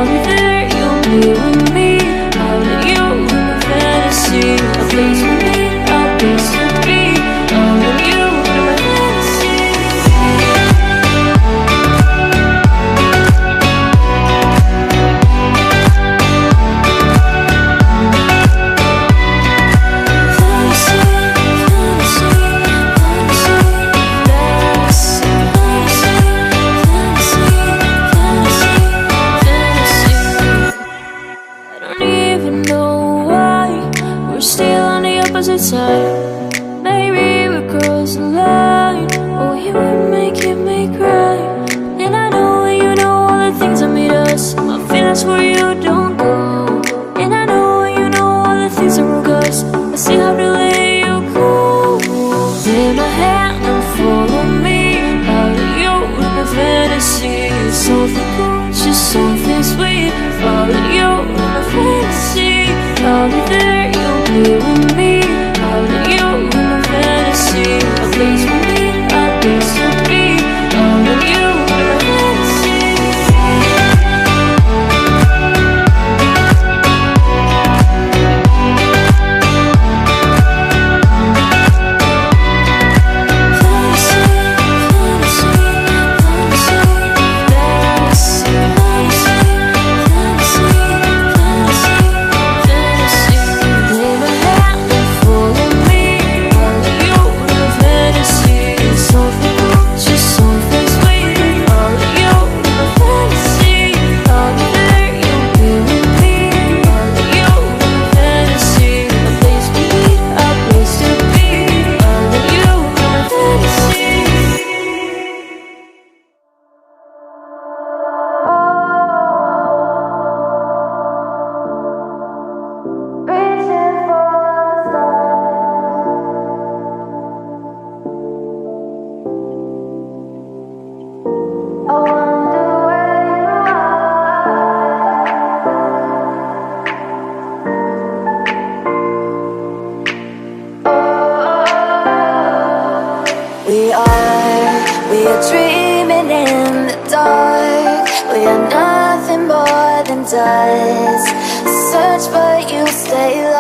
I'll be there, you'll be with me. I'll let you in my fantasy. A place for me, a place to be. I'll let you in my fantasy. Side. Maybe we cross the line, or you would make me cry. And I know you know all the things that made us. My feelings for you don't go. And I know you know all the things that broke us. I still have to let you go. Take my hand and follow me. Out of you in my fantasy. Something cool, just something sweet. Follow you in my fantasy. I'll be there, you'll be with me. I'll let you in my fantasy. A place for me, a place to be. I'll let you in my fantasy. We are dreaming in the dark. We are nothing more than dust. Search but you stay lost.